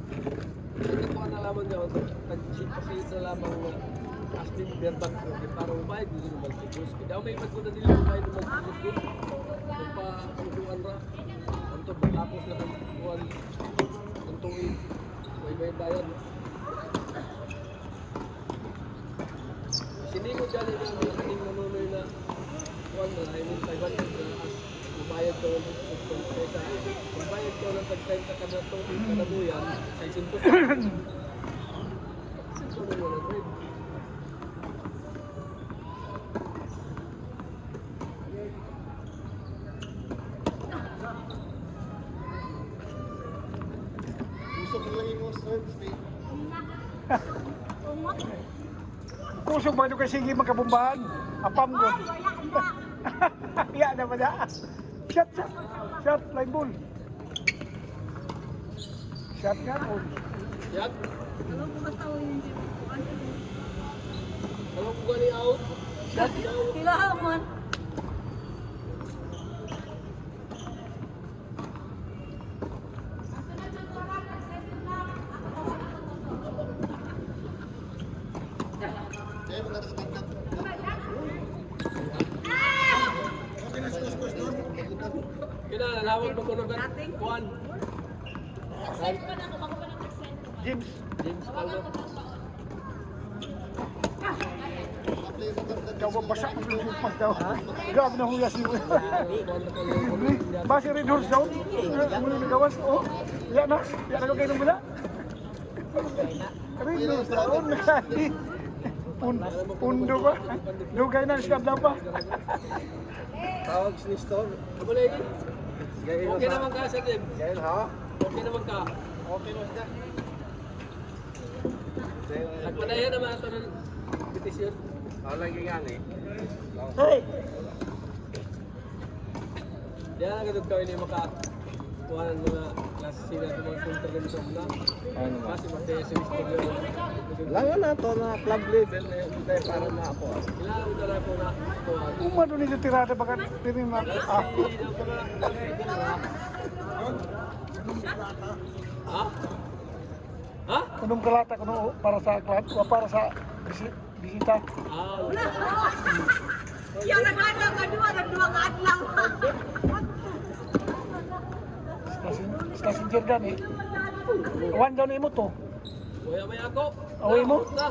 Hindi ko nalaman niya ako. Nag-sit na lamang asking verbal ko. Para umayag dito ng Maltigos. Kaya ako may ipat ko na nila umayag ng Maltigos ko. Kung pa utuan ra. Anto, tapos na kang utuan. Ang tuwid. May bayan. Siningo dyan yung mga kaning manunoy na utuan na. I mean, 500 na umayag ko ng pesa. Kung bayad ko ng tag-time sa kanabuyan, sa isinto sa isinto na yun, right? Gusto ko lang yung search me. Kusog ba ito kasi hindi magkabumbahan? Apam ko. Iya na ba na? Shot, shot. Shot, line ball. Shot nga po. Yan. Alam ko gani out. Shot. Kailangan. Kaya mga nakatagdag. Kinalawag mo ko ng kuan. James. James Calvo. Ikaw ba basa mo yung sumpas daw? Grabe na huyas niyo. Basi rin horse daw. Muli nagawas. Oh, yan na. Yan na kayo ng bula. Rin horse daw. Pundo ba? Dugay na siya pa. Tawag si Nestor. Kabulay ni. Okay naman ka sa Tim. Gail ha? Okay naman ka. Okay mo siya. Nagpadayan naman ito ng petisyon. Lagi nga eh. Hey! Diyan ang gadod kawin niya makakuha ng mga klase sila ng mga kontraganisyon na. Ano ba? Kasi mataya sa Mr. Langan na to na club level na yun tayo para na ako. Kailangan ko na po na kuha. Umano nito tirada baka pirin na. Ha? Ha? Anong kalata kuno para sa club o para sa bisita? Ah, Yang nagana kadua ka adlaw. Passenger gani. Wan daw ni mo to. kuya may ako. Away mo? Na.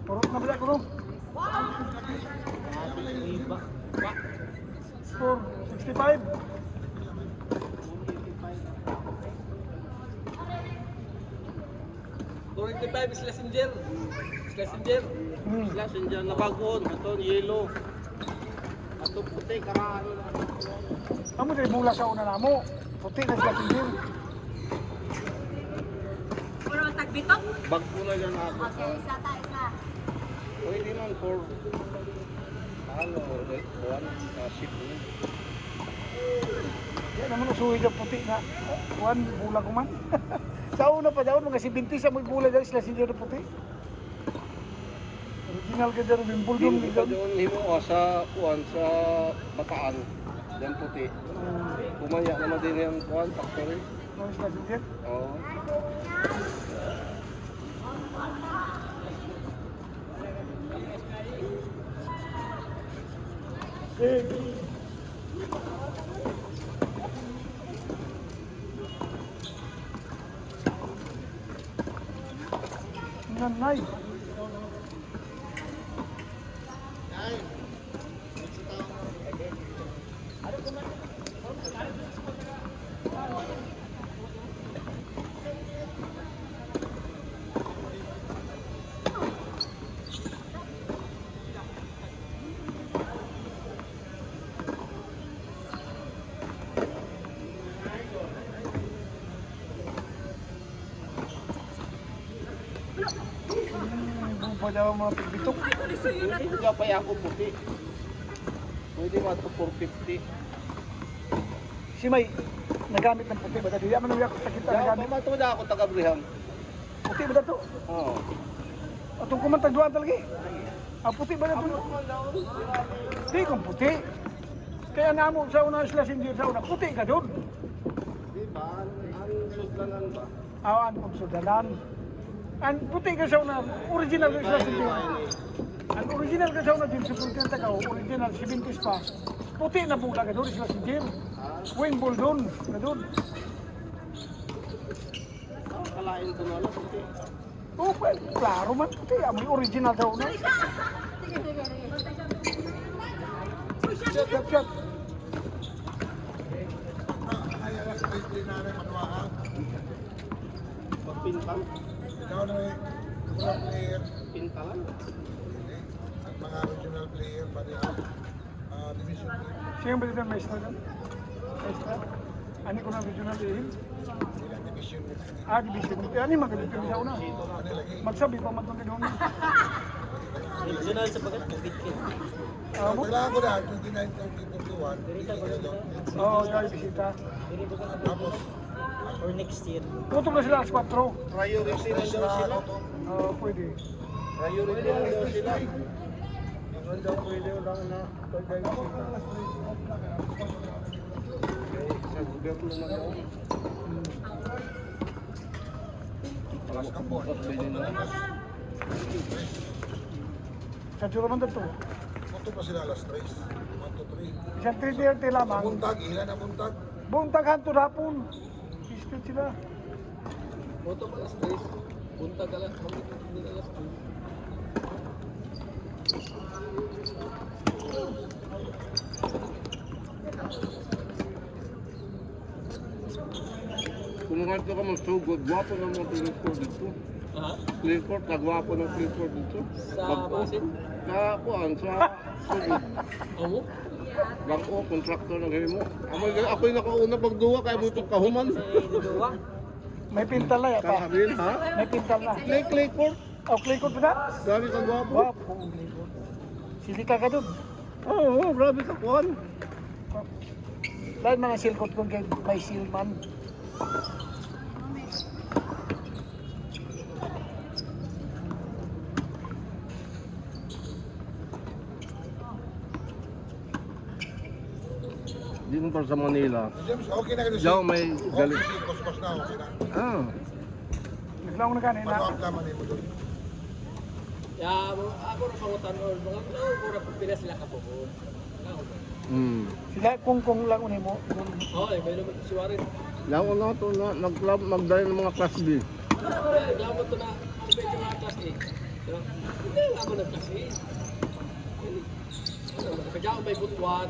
Purot na bala kuno. Iba. Ba. 465. $45 is Messenger. Messenger. Plus dyan na bagon. Ito yellow. Ito puti karaan. Amo dai mula sa una namo. Puti na sila tingin. Puro tagbitok. Bag ko na yan ako. Okay, isa tayo na. Pwede man for ano, buwan sa ship mo. Yan naman usuhi daw puti na. Wan bula ko man. Sa una pa daw mga 70 sa may bula daw sila sinyo na puti. Original ka daw yung buldong Hindi ni pa doon himo sa kuwan sa Bataan. Yan puti. Kumaya naman din yung kuwan factory. Ano sila sinyo? Oo. Eh. Nanay. Buba daw mga pagbitok. Ay, kung gusto yun na to. Hindi pa ako puti. Pwede mo ito 450. Si May nagamit ng puti ba dati? Di man ako sakit na Kaya nagamit. pamatuda ako taga-Briham. Puti ba dato? Oo. Atong kumantag duwan talaga eh. Ah, puti ba dato? Di kung puti. Kaya namo sa una sila sindir sa una, puti ka doon. Di ba? Ang sudlanan ba? Awan kung sudanan. Ang puti ka sa una, original ka sa sinti. Ang original ka sa una din sa puti ka, original 70s pa. Puti na bula ka doon sila sinti. Wing ball doon, na doon. Kalain ko na lang. Puti. Oh, well, klaro man puti. Amoy original sa una. Shot. Pagpintang. Ikaw na may mga player, Pintalan. at mga regional player, pati division player. Sino ba dito ang maestra doon? Maestra? Ano ko na regional team? Ilang division mo. Division. Kaya ni magandang kami sa una. Ano lagi? Magsabi pa man itong ganoon. Regional sa bagat, bitkit. Mo? Kailangan ko na, 29, 30, 41. Oo, dahil bisita. Tapos, Or next year. Puto na sila alas 4. Priority na daw sila. Oo, pwede. Priority na daw sila. ang daw pwede lang na pagkay bisita. Sa gobyerno na daw. Alas kampon. Sa Diyuro man dito. Punto pa sila alas 3. 1 to 3. Isang 3:30 lamang. Buntag, ilan na buntag? Buong taghan to hapon. Istot sila. Boto pa alas 3. Punta ka lang. Hindi alas 2. Kung nga ito ka magsugod, gwapo ng mga Clifford dito. Ha? Clifford, kagwapo ng Clifford dito. Sa Basin? Kapuan, sa sugod. Oo. Bangko, kontraktor ng himo. Ako'y nakauna pagduwa, kaya mo itong kahuman. May pintal na yata. Kakabil, ha? May pintal na. Clifford, Oh, Claycourt ba na? grabe ka gwapo. Wapo. Sili ka doon. Oo, grabe ka, Juan. Lahat mga silkot kung kay may silman. Dito pa sa Manila. James, okay na ka doon. Diyaw may galit. Kuskus na, okay na. Ah, Naglaong na kanina. Ano ang tama mo doon? Ya, ako na pangutan or mga mura pag pila sila ka po. Sila kung lang unin mo. Oo, may naman si Warren. Laon na ito na, nag-club, magdali ng mga class B. Naglamot to na, sabi ko nga class A. So, hindi ako na class A. Kaya ako may butuan.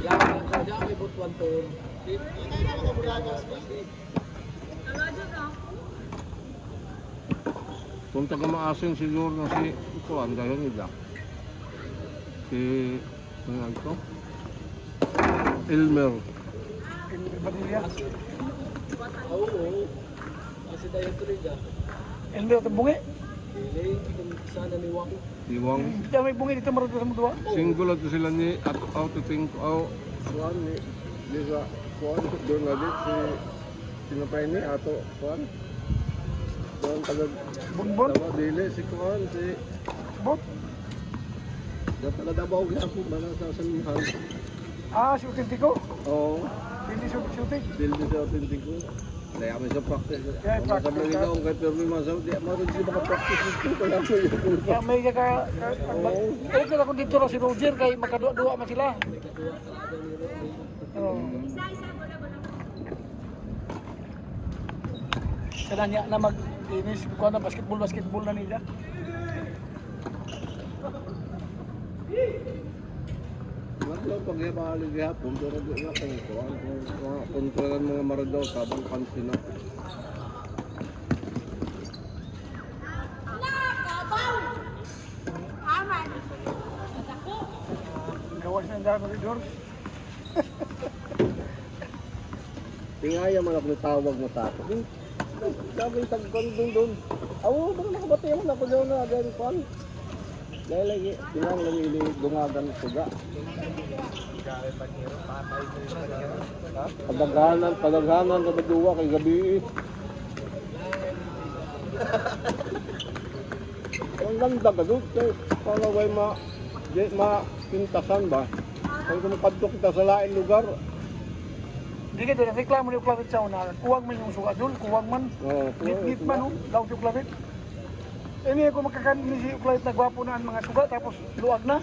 Kaya ako may butuan to. Kung taga-maasin siguro na si Juan, dahil nila. Si, ano ito? Elmer. Badilya. Oo. Kasi dahil to rin dyan. Elmer at bungi. Hindi, kung sana ni Wang. Iwang. Hindi may bungi dito marunong sa mga Single at sila ni at out to think Juan ni Lisa Juan doon na din si sinapay ni ato Juan. Doon taga Bunbon. taga dili si Juan si Bot. dapat taga Davao gyapon ba na sa samihan. Si Utintiko. Oo, Hindi shooting. dili sa autentiko. Kaya kami sa practice. Yeah, Ang practice sabi nila kung kay Permi Masaw, di mo rin sila makapractice dito. Kaya mo yun. Kaya may okay na kung dito na si Roger kay magkadua-dua man sila. Sana niya na mag-inis ko na basketball na nila. Wala lang pag ipahalig hapon, pero di na kung kuhan. Kung mga kontrolan mga maradaw, sabang pansin na. Gawas na ang dami ni George. Tingaya man ako tawag mo tako. Sabi tagkan doon. Awo, baka nakabati mo na ko doon na agad pan. Dahil lagi, tinang lagi ini dungagan suga. Padaghanan sa duwa kay gabi. Ang ganda ka doon. Para way ma pintasan ba? Kung kumapadto kita sa lain lugar, Hindi ka doon, reklamo ni Uklavit sa una. Kuwag man yung suga doon, kuwag man. Oo, Bit man, oh, daw si Uklavit. Ini ako makakanin ni si Uklavit na gwapo na ang mga suga, tapos luwag na.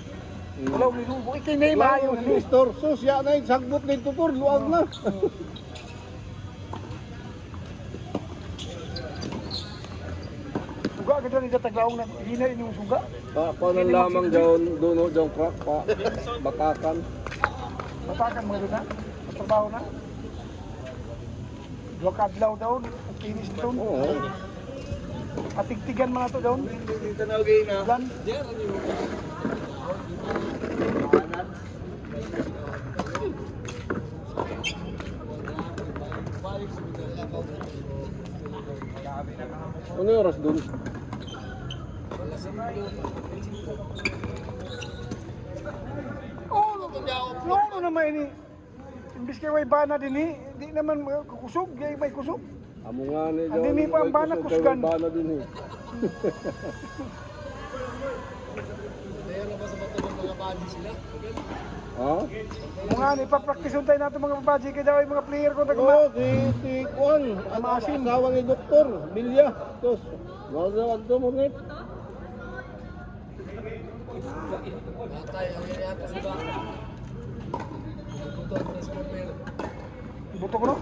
Wala may lubo. Ikay na yung maayo na ni. Mr. Sus, ya na yung sagbot na ito por, luwag na. Suga ka doon, itataglaong na hinain yung suga. Paano lamang doon, doon crack pa, bakakan. Matakan mga doon na, trabaho na. Dua ka adlaw daw, ang kinis doon. Oo. Atigtigan mga to doon. Dito na okay na. Plan. Ano yung oras doon? Oh, ano naman ini? Imbis kay may bana din eh, di naman kukusog, kay may kusog. Amo nga ni Hindi ni pa ang bana kusgan. Bana din eh. Mayroon ba sa bato ng mga body sila? Ha? Mga ni papraktisun tayo natin mga babaji kay daw yung mga player ko Oo, tagma. si Kwan, ang asawa ni Doktor, Bilya. Tapos, wag to mo net. Natay, ang yata sila. Ito ang transformer. Buto ko no?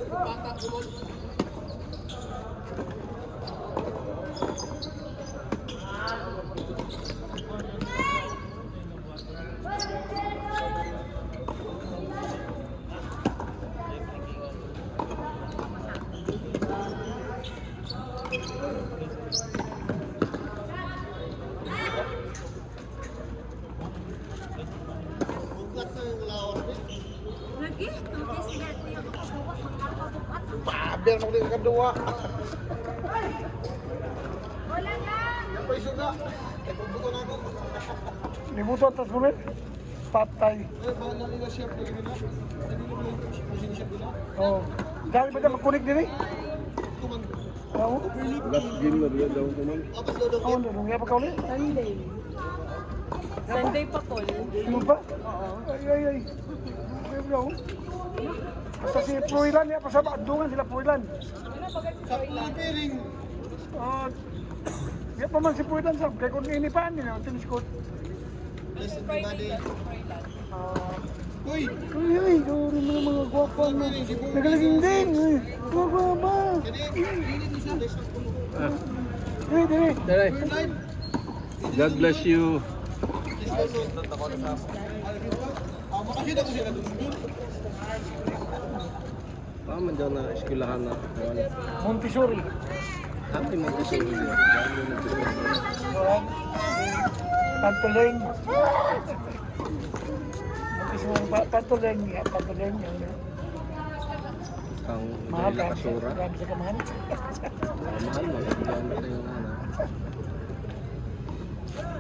Bata ko mo. Lagi, tulis na yung Pader mo din kadua. wala nga. Yan pa isuga. Nagbubuto na ako. Libuto at transformer. Patay. Eh, ba nalila chef na gina? Nalila mo yung machine chef nila? Oh. Dahil ba na makunik din eh? Kuman. Oo. Last game na rin daw naman. Tapos daw daw. Oo, nung nga pa ka ulit. Sunday. Sunday pa ko. Ano ba? Ay. Ay, bro. Basta si Pruilan niya pa sa Adungan sila Pruilan. Sa pairing. Kaya pa man si Pruilan sa kaya kung inipaan nila ang tennis court. Listen to body. Uy! Ay, dori mga gwapa na. Nagalaging din. Gwapa. Dere. God bless you. Makakita ko sila doon. Tama dyan na eskwelahan na. Montessori. Kami mag-isuri. Pantuleng. Montessori. Pantuleng. Pantuleng. Ang Mahal ka. nakasura. Grabe sa kamahal. Mahal mo.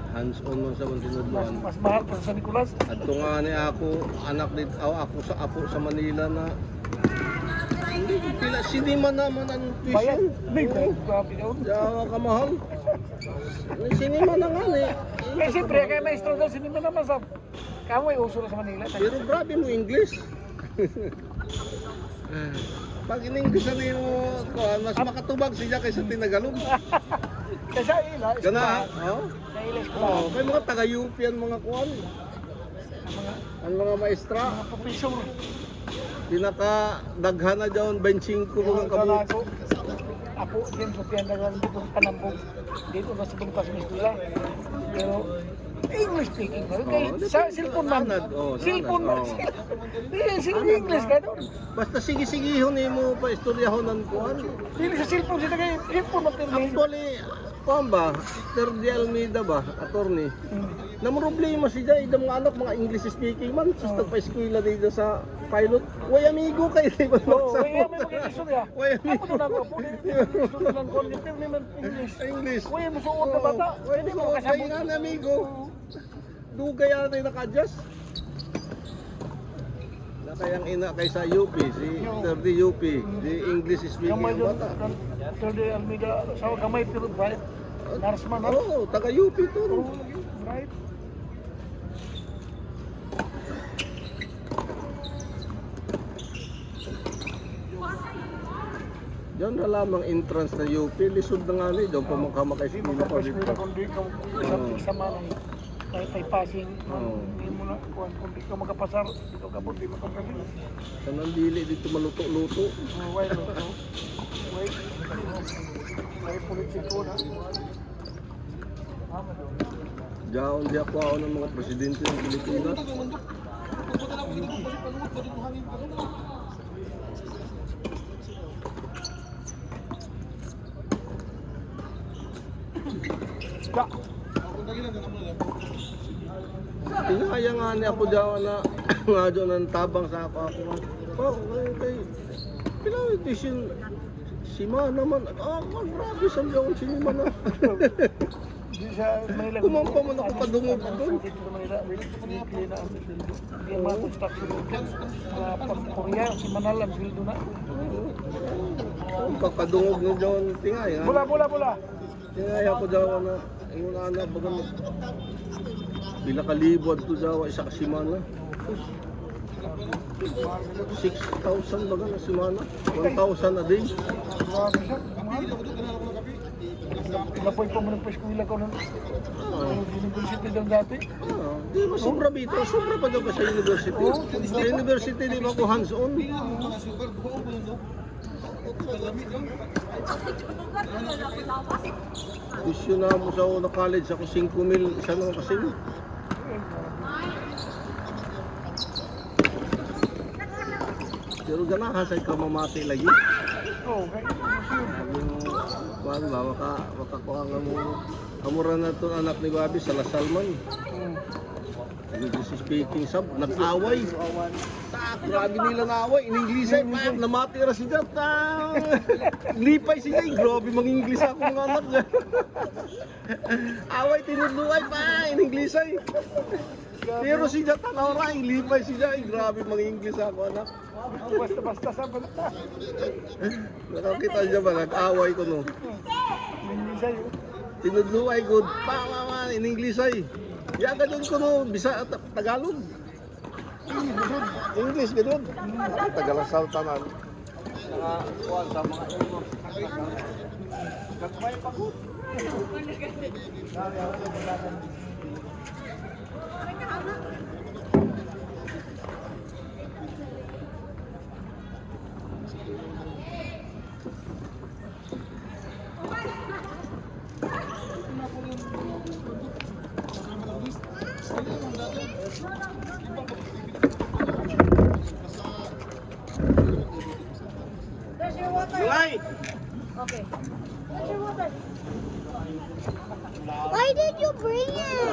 Hands-on mo sa mga tinudluan. Mas mahal pa sa Nicolas. At ito nga ni ako, anak dito, ako sa apo sa Manila na pila sinima naman ang Bayad. tuition. May bayad. Grabe daw. Diyawa ka mahal. Sinima na nga eh. Eh, siyempre, kaya maestro daw, sinima naman sa... Kamu ay uso na sa Manila. Pero grabe mo English. Pag in-English na mo, mas makatubag siya kaysa tinagalog. Kasi ila, Gana, oh? Sa ila, Oh, may mga taga-UP ang mga kuwan. Ang mga maestra, mga professor. pinaka-daghan na dyan, 25 mga Kaya kabuk. ako, ako din sa tiyan na dito panambog. Dito na sa bungkas ng eskwela. Pero, English speaking ba? Kaya sa cellphone man. Nanad, oh, Cellphone man. nanad, Hindi, English ka doon. Basta sige-sigihon mo pa istoryahon ng kuwan. Hindi sa cellphone siya kaya cellphone mo pirmi. Actually, kuwan ba, Sir D. Almeida ba, attorney, na problema siya, idang mga anak, mga English speaking man, sus nagpa-eskwela dito sa pilot. Way amigo kayo, di ba? Oo, kaya may mag-istorya. Way Ako amigo. doon ako, istorya ng kon, yung pirmi man English. English. Kaya mo suot na bata. Pwede mo, kayo nga na amigo. Dugay ata yung naka-adjust. Na kayang ina kay sa UP, si Sir D. UP, the English speaking Gamay ang doon, bata. Terde Almeida, sa gamay pero bright. Narsman, ha? Oo, taga-UP to. Oo, bright. Diyan na lamang entrance na UP, lisod na nga ni, diyan pa makamakaiskila pa Tapos dito. nila kung di ka isa man ay tay passing, Oo. hindi mo na kung di ka magkapasar, dito ka po, di makapasar. Sa nandili dito maluto-luto. Wait, wait. May politiko na. Diyan di ako ng mga presidente ng Pilipinas. Ya. Tinaya nga ni ako diyan na nga dyan ang tabang sa ako. Oh, kay pinag-edition si Ma naman. Grabe sa diyan si Ma na. Di sa Manila. Kumampa man ako padungog doon. Dito sa Manila, weekly na ang sweldo. Hindi ang mga construction worker. Mga pang-Korea, si Manal ang sweldo na. Pagpadungog na dyan tingay. Bula. Tingay ako diyan na ingon na bagang pila ka libod to daw isa ka semana. 6,000 baga na semana. 1,000 a day. Grabe siya. Napoy ko mo nagpa-eskwela ko nun. University dyan dati. Di ba sobra bito? Sobra pa daw ka sa university. Sa university di ba ko hands-on? Isyo na mo sa una college ako 5,000 isa na kasi. Pero ganahan sa kamamati lagi. Oo, kaya Kuan ba makakuha nga mo amura na to anak ni Bobby sa Lasalman. English speaking sab nag-away. Grabe nila na-away. In English ay namati ra siya. Lipay siya. Grabe mang-English ako mga anak niya. Away tinudluay pa in English ay. Pero siya tanaw ra lipay siya. Grabe mang-English ako anak. basta sa bata. Nakakita siya ba nag-away ko no. Hindi sa'yo. Tinudluay good pa in English ay. Yaga doon ko no bisa Tagalog. English ganoon. Tagalasal tanan. Kuan sa mga ilmo. Gagmay pa ko. Mulai. Okay. Why did you bring it?